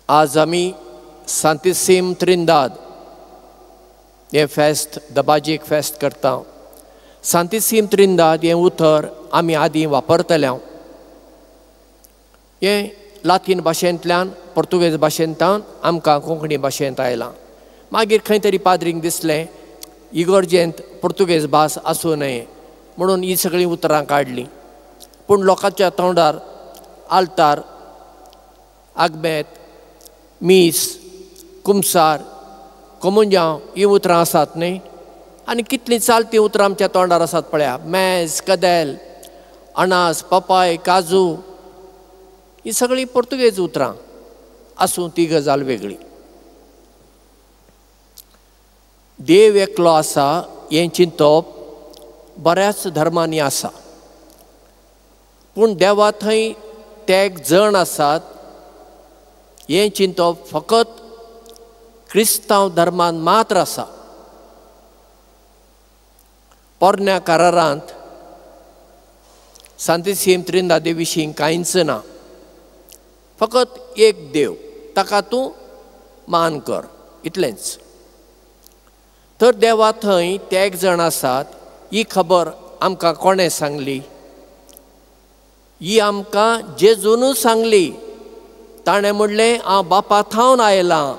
आज आमी सांतिसीम त्रिंदाद हे फेस्त दबाजीक फेस्त करता. सांतिसीम त्रिंदाद हे उतर आमी आदीं वापरतले. हें लातीन भाशेंतल्यान पोर्तुगेज भाशेंतल्यान आमकां कोंकणी भाशेंत आयलां. मागीर खंय तरी पाद्रीक दिसलें इगर्जेंत पोर्तुगेज भास आसूं न्हय म्हणून ही सगळीं उतरां काडलीं. पूण लोकांच्या तोंडार आल्तार, आगमेत, मीस, कुमसार, कोमुंजांव ही उतरां आसात न्हय. आनी कितलीं चालतीं उतरां आमच्या तोंडार आसात पळया. मेज, कदेल, अणास, पपाय, काजू ही सगळीं पोर्तुगेज उतरां आसूं ती गजाल वेगळी. देव एकलो आसा हें चिंतप बऱ्याच धर्मांनी आसा. पूण देवा थंय ते जण आसात हें चिंतप फकत क्रिस्तांव धर्मान मात्र आसा. पोरण्या करारांत सांतिसीम त्रिंदादे विशीं कांयच ना. फकत एक देव, ताका तूं मान कर, इतलेंच. तर देवा थंय ते एक जण आसात ही खबर आमकां कोणें सांगली? ही आमकां जेजूनच सांगली. ताणें म्हणलें हांव बापा थावन आयलां.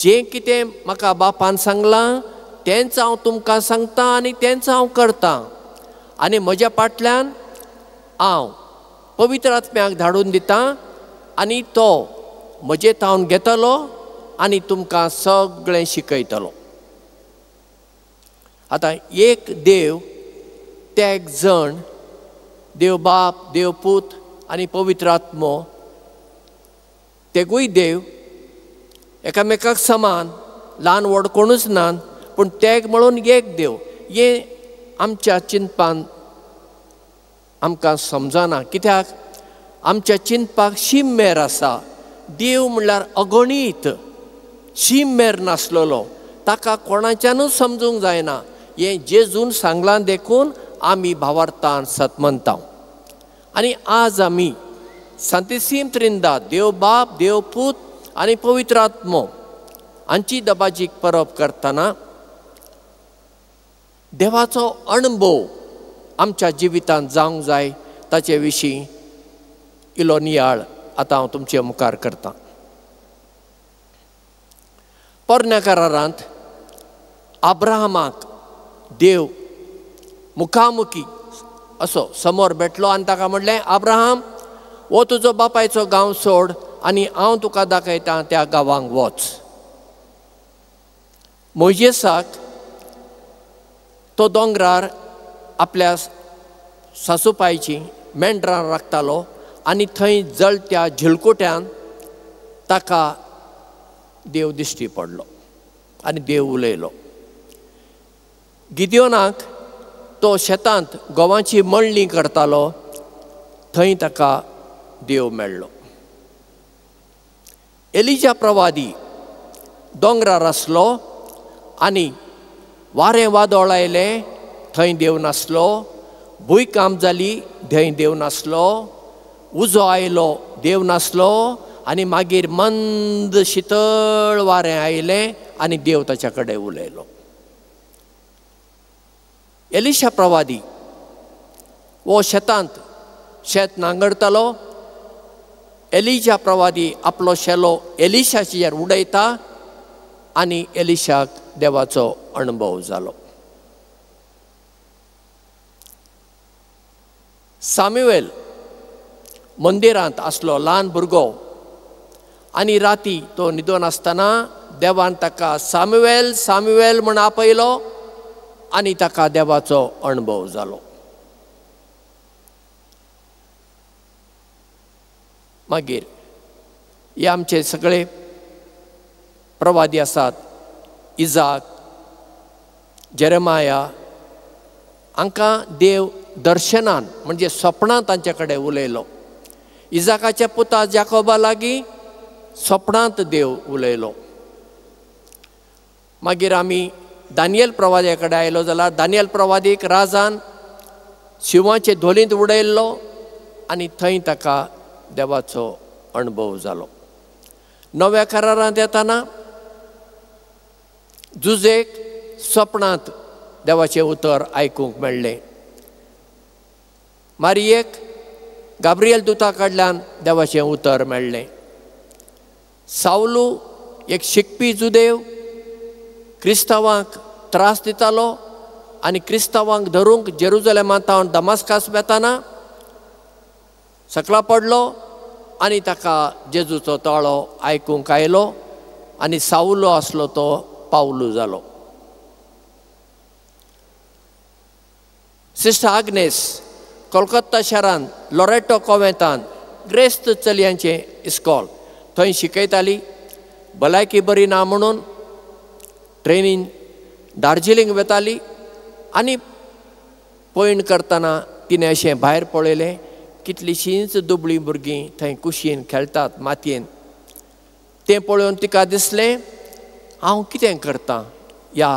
जें कितें म्हाका बापान सांगलां तेंच हांव तुमकां सांगतां आनी तेंच हांव करतां. आनी म्हज्या फाटल्यान हांव पवित्र आत्म्याक धाडून दितां आनी तो म्हजे थावन घेतलो आनी तुमकां सगळें शिकयतलो. आतां एक देव, ते एक जण, देव बाप, देव पूत आनी पवित्र आत्मो, तेगूय देव एकामेकाक समान, ल्हान व्हड कोणूच ना. पूण तेग म्हणून एक देव हें आमच्या चिंतपान आमकां समजना. कित्याक आमच्या चिंतपाक शीम मेर आसा. देव म्हणल्यार अगणीत, शीम मेर नासलेलो, ताका कोणाच्यानूच समजूंक जायना. हें जेजून सांगलां देखून आमी भावार्थान सतमंता. आनी आज आमी सांतिसीम त्रिंदाद, देव बाप, देव पूत आनी पवित्र आत्मो हांची दबाजीक परब करतना देवाचो अणभव आमच्या जिवितांत जावंक जाय ताचे विशीं इल्लो नियाळ आतां हांव तुमचे मुखार करतां. पोरण्या करारांत अब्राहमाक देव मुखामुखी असो समोर भेटलो आनी ताका म्हणलें, अब्राहम हो तुजो बापायचो गांव सोड आनी हांव तुका दाखयतां त्या गांवांक वच. मोइजेसाक तो दोंगरार आपल्या सासूपायची मेंढरां राखतालो आनी थंय जळत्या झिलकुट्यान ताका देव दिश्टी पडलो आनी देव उलयलो. गिदियोनाक तो शेतांत गंवाची मळणी करतालो, थंय ताका देव मेळ्ळो. एलिजा प्रवादी दोंगरार आसलो आनी वारें वादळ आयलें, थंय देव नासलो. भुंयकांप जाली, थंय देव नासलो. उजो आयलो, देव नासलो. आनी मागीर मंद शितळ वारें आयलें आनी देव ताच्या कडेन उलयलो. एलिशा प्रवादी वो शेतांत शेत नांगरतालो. एलिजा प्रवादी आपलो शेलो एलिशाचेर उडयता आनी एलिशाक देवाचो अणभव जालो. सामुएल मंदिरांत आसलो ल्हान भुरगो आनी राती तो न्हिदोन आसतना देवान ताका सामुएल सामुएल म्हूण आपयलो आनी ताका देवाचो अणभव जालो. मागीर हे आमचे सगळे प्रवादी आसात. इजाक, जेरेमाया, हांकां देव दर्शनान म्हणजे स्वप्नांत तांचे कडेन उलयलो. इजाकाच्या पुता जाकोबा लागीं स्वप्नांत देव उलयलो. मागीर आमी दानियल प्रवाद्या कडेन आयलो जाल्यार दानियल प्रवादीक राजान शिवाचे धोलींत उडयल्लो आनी थंय ताका देवाचो अणभव जालो. नव्या करारांत येताना जुजेक स्वप्नांत देवाचें उतर आयकूंक मेळ्ळें. मारयेक गाब्रिएल दुता कडल्यान देवाचें उतर मेळ्ळें. सावलू एक शिकपी जुदेव क्रिस्तांवांक त्रास दितालो आनी क्रिस्तांवांक धरूंक जेरुजलेमांतावन दमास्कास वेताना सकला पडलो आनी ताका जेजूचो तळो आयकूंक आयलो आनी सावलो आसलो तो पावलू जालो. सिस्टर आग्नेस कोलकत्ता शारांत लॉरेटो कॉवेंतान ग्रेस्त चलयांचें इस्कॉल थंय शिकयताली. भलायकी बरी ना म्हणून ट्रेनीन दार्जिलिंग वेताली आनी पयण करतना तिणें अशें भायर पळयलें कितलींशींच दुबळीं भुरगीं थंय कुशीन खेळटात मातयेन. तें पळोवन तिका दिसलें हांव कितें करतां ह्या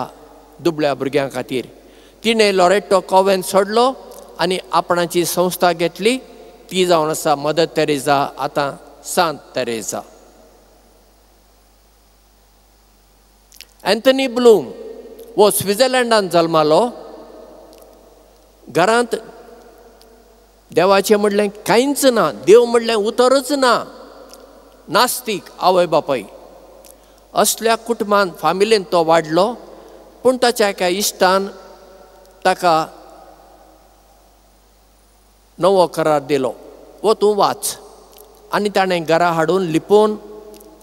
दुबळ्या भुरग्यां खातीर. तिणें लॉरेटो कॉवेंत सोडलो आनी आपणाची संस्था घेतली. ती जावन आसा मदर तेरेसा, आतां सांत तेरेसा. एंथनी ब्लूम वो स्वित्झर्लंडांत जल्मालो. घरांत देवाचें म्हणलें कांयच ना, देव म्हणलें उतरच ना, नास्तीक आवय बापाय. असल्या कुटुंबांत फामिलींत तो वाडलो. पूण ताच्या एका इश्टान ताका नवो करार दिलो, वो तूं वाच. आनी ताणें घरा हाडून लिपोवन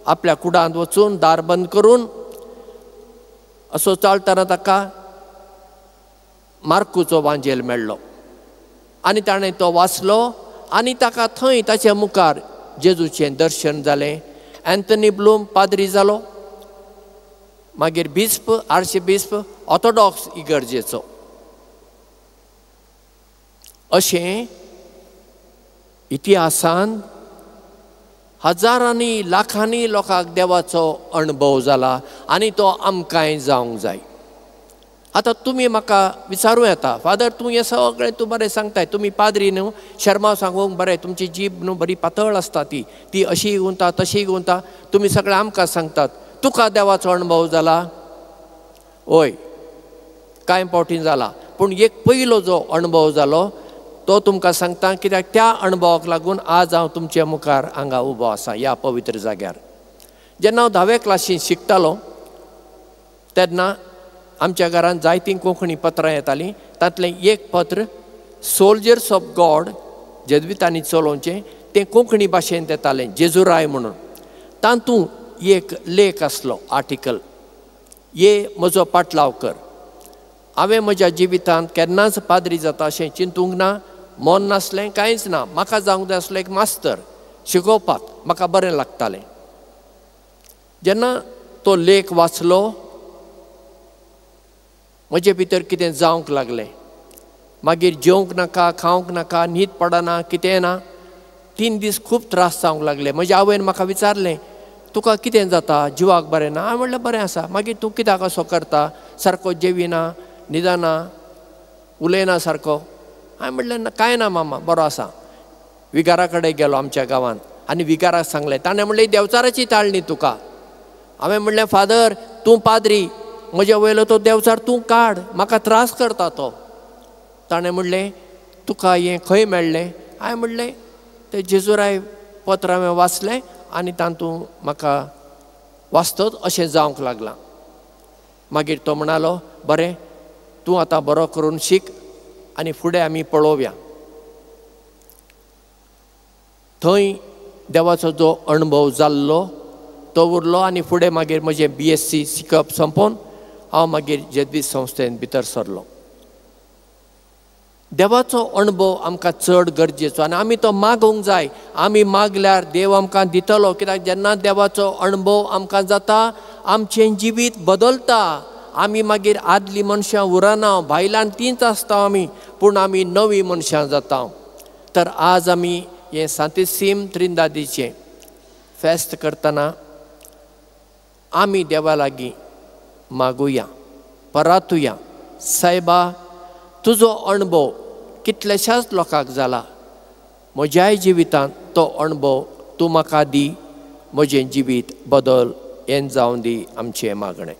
आपल्या कुडांत वचून दार बंद करून असो चालतना ताका मार्कूचो वांजेल मेळ्ळो आनी ताणें तो वाचलो आनी ताका थंय ताच्या मुखार जेजूचें दर्शन जालें. एंथनी ब्लूम पाद्री जालो, मागीर बिस्प, आर्चबिस्प, ऑर्थोडॉक्स इगर्जेचो. अशें इतिहासान हजारांनी लाखांनी लोकांक देवाचो अणभव जाला आनी तो आमकांय जावंक जाय. आतां तुमी म्हाका विचारूं येता, फादर तूं हें सगळें तूं बरें सांगताय, तुमी पाद्री न्हू, शर्मा सांगूंक बरें, तुमची जीब न्हू बरी पातळ आसता, ती अशी गुंता तशी गुंता, तुमी सगळें आमकां सांगतात. तुका देवाचो अणभव जाला? ओय, कांय फावटी जाला. पूण एक पयलो जो अणभव जालो तो तुमकां सांगता, कित्याक त्या अणभवाक लागून आज हांव तुमच्या मुखार हांगा उबो आसा ह्या पवित्र जाग्यार. जेन्ना हांव 10वे क्लासीन शिकतालो तेन्ना आमच्या घरांत जायतीं कोंकणी पत्रां येतालीं. तांतलें एक पत्र सोल्जर्स ऑफ गॉड जेजुइतांनी चलोवचें, तें कोंकणी भाशेंत येतालें, जेजुराय म्हणून. तातूंत एक लेख आसलो, आर्टिकल, ये म्हजो पाटलाव कर. हांवें म्हज्या जिवितांत केन्नाच पाद्री जाता अशें चिंतूंक ना, मन नासलें, कांयच ना. म्हाका जावंक जाय आसलो एक मास्तर, शिकोवपाक म्हाका बरें लागतालें. जेन्ना तो लेख वाचलो म्हजे भितर कितें जावंक लागलें. मागीर जेवंक नाका, खावंक नाका, न्हीद पडना, कितें ना. 3 दीस खूब त्रास जावंक लागले. म्हज्या आवयन म्हाका विचारलें, तुका कितें जाता, जिवाक बरें ना? हांवें म्हणलें बरें आसा. मागीर तूं कित्याक असो करता, सारको जेविना, न्हिदना, उलयना सारको? हांवें म्हणलें कांय ना मामा, बरो आसा. विगारा कडेन गेलो आमच्या गांवांत आनी विगाराक सांगलें. ताणें म्हणलें देवचाराची ताळणी तुका. हांवें म्हणलें फादर तूं पाद्री, म्हज्या वयलो तो देवचार तूं काड, म्हाका त्रास करता तो. ताणें म्हणलें तुका हें खंय मेळ्ळें? हांवें म्हणलें तें जेजुराय पत्र हांवें वाचलें आनी तातूंत म्हाका वाचतच अशें जावंक लागलां. मागीर तो म्हणलो बरें, तूं आतां बरो करून शीक आनी फुडें आमी पळोवया. थंय देवाचो जो अणभव जाल्लो तो उरलो आनी फुडें मागीर म्हजें BSc शिकप संपोवन हांव मागीर जेजुईत संस्थेंत भितर सरलो. देवाचो अणभव आमकां चड गरजेचो आनी आमी तो मागूंक जाय. आमी मागल्यार देव आमकां दितलो, कित्याक जेन्ना देवाचो अणभव आमकां जाता आमचें जिवीत बदलता. आमी मागीर आदलीं मनशां उरना, भायल्यान तींच आसता आमी, पूण आमी नवीं मनशां जाता. तर आज आमी हें सांतिसीम त्रिंदादीचें फेस्त करतना आमी देवा लागीं मागुया, परातुया, सायबा तुजो अणभव कितल्याशाच लोकांक जाला, म्हज्याय जिवितांत तो अणभव तूं म्हाका दी, म्हजें जिवीत बदल हें जावन दी आमचें मागणें.